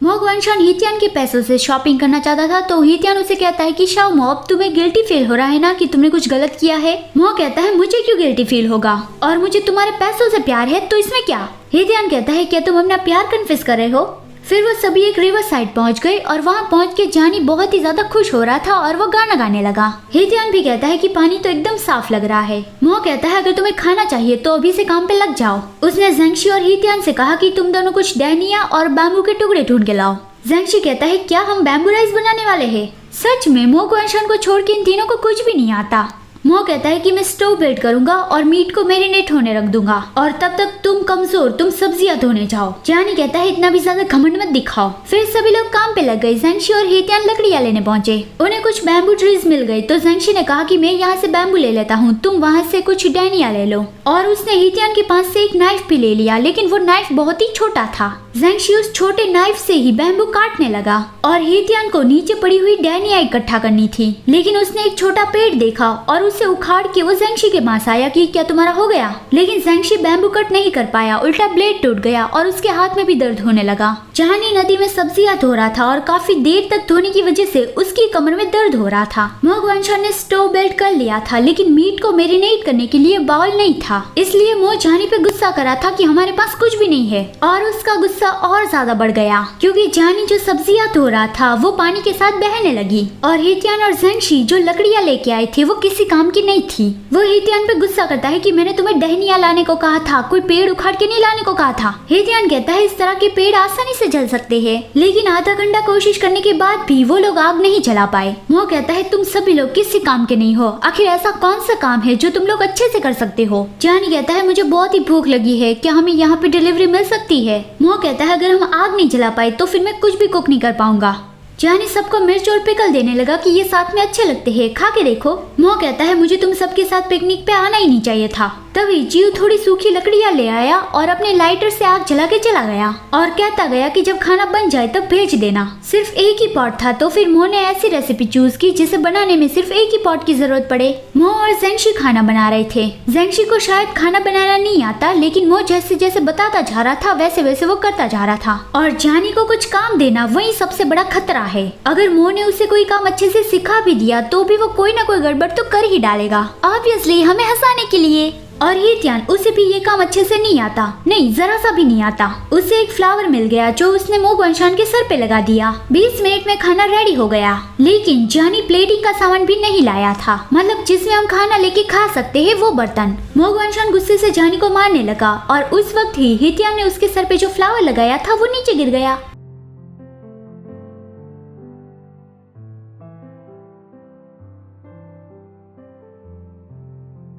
मोगवांशान हितियान के पैसों से शॉपिंग करना चाहता था तो हितियान उसे कहता है कि शाओ मो, अब तुम्हें गिल्टी फील हो रहा है ना कि तुमने कुछ गलत किया है। मो कहता है मुझे क्यों गिल्टी फील होगा और मुझे तुम्हारे पैसों से प्यार है तो इसमें क्या। हितियान कहता है क्या तुम अपना प्यार कन्फेस कर रहे हो। फिर वो सभी एक रिवर साइड पहुंच गए और वहां पहुंच के जानी बहुत ही ज्यादा खुश हो रहा था और वो गाना गाने लगा। हितियान भी कहता है कि पानी तो एकदम साफ लग रहा है। मो कहता है अगर तुम्हें खाना चाहिए तो अभी से काम पे लग जाओ। उसने जेंगशी और हितियान से कहा कि तुम दोनों कुछ डैनिया और बैम्बू के टुकड़े ढूंढ के लाओ। जेंगशी कहता है क्या हम बैम्बू राइस बनाने वाले हैं। सच में मोगवांशान को छोड़ के इन तीनों को कुछ भी नहीं आता। मो कहता है कि मैं स्टोव बिल्ड करूंगा और मीट को मैरिनेट होने रख दूंगा और तब तक तुम कमजोर, तुम सब्जियां धोने जाओ। जानी कहता है इतना भी ज्यादा घमंड मत दिखाओ। फिर सभी लोग काम पे लग गए। जेंगशी और हितियान लकड़ियां लेने पहुंचे। उन्हें कुछ बैम्बू ट्रीज मिल गई तो जेंगशी ने कहा कि मैं यहाँ से बैम्बू ले लेता हूँ, तुम वहाँ से कुछ डैनिया ले लो। और उसने हितियान के पास से एक नाइफ भी ले लिया, लेकिन वो नाइफ बहुत ही छोटा था। जेंगशी उस छोटे नाइफ से ही बैम्बू काटने लगा और हितियान को नीचे पड़ी हुई डैनिया इकट्ठा करनी थी, लेकिन उसने एक छोटा पेड़ देखा और उसे उखाड़ के वो जेंगशी के पास आया कि क्या तुम्हारा हो गया। लेकिन जेंगशी बैम्बू कट नहीं कर पाया, उल्टा ब्लेड टूट गया और उसके हाथ में भी दर्द होने लगा। जानी नदी में सब्जियां धो रहा था और काफी देर तक धोने की वजह से उसकी कमर में दर्द हो रहा था। मोगवांशान ने स्टोव बिल्ड कर लिया था, लेकिन मीट को मैरिनेट करने के लिए बाउल नहीं था, इसलिए मो जानी पे गुस्सा करा था कि हमारे पास कुछ भी नहीं है। और उसका गुस्सा और ज्यादा बढ़ गया क्योंकि जानी जो सब्जियां धो रहा था वो पानी के साथ बहने लगी और हितियान और जेंगशी जो लकड़ियां लेके आए थे वो किसी काम की नहीं थी। वो हितियान पे गुस्सा करता है कि मैंने तुम्हें डहनिया लाने को कहा था, कोई पेड़ उखाड़ के नहीं लाने को कहा था। हितियान कहता है इस तरह के पेड़ आसानी से जल सकते हैं, लेकिन आधा घंटा कोशिश करने के बाद भी वो लोग आग नहीं जला पाए। मो कहता है तुम सभी लोग किसी काम के नहीं हो, आखिर ऐसा कौन सा काम है जो तुम लोग अच्छे से कर सकते हो। जानी कहता है मुझे बहुत ही भूख लगी है, क्या हमें यहाँ पे डिलीवरी मिल सकती है। मो कहता है अगर हम आग नहीं जला पाए तो फिर मैं कुछ भी कुक नहीं कर पाऊंगा। जानी सबको मिर्च और पिकल देने लगा कि ये साथ में अच्छे लगते हैं, खा के देखो। मो कहता है मुझे तुम सबके साथ पिकनिक पे आना ही नहीं चाहिए था। तभी जीव थोड़ी सूखी लकड़ियां ले आया और अपने लाइटर से आग जला के चला गया और कहता गया कि जब खाना बन जाए तब भेज देना। सिर्फ एक ही पॉट था तो फिर मो ने ऐसी रेसिपी चूज की जिसे बनाने में सिर्फ एक ही पॉट की जरूरत पड़े। मो और जेंगशी खाना बना रहे थे। जेंगशी को शायद खाना बनाना नहीं आता, लेकिन मो जैसे जैसे बताता जा रहा था वैसे वैसे वो करता जा रहा था। और जानी को कुछ काम देना वही सबसे बड़ा खतरा है। अगर मो ने उसे कोई काम अच्छे से सिखा भी दिया तो भी वो कोई ना कोई गड़बड़ तो कर ही डालेगा, ऑब्वियसली हमें हंसाने के लिए। और हितियान उसे भी ये काम अच्छे से नहीं आता, नहीं जरा सा भी नहीं आता। उसे एक फ्लावर मिल गया जो उसने मोगवांशान के सर पे लगा दिया। 20 मिनट में खाना रेडी हो गया, लेकिन जानी प्लेटिंग का सामान भी नहीं लाया था, मतलब जिसमें हम खाना लेके खा सकते हैं वो बर्तन। मोगवांशान गुस्से से जानी को मारने लगा और उस वक्त ही हितियान ने उसके सर पे जो फ्लावर लगाया था वो नीचे गिर गया।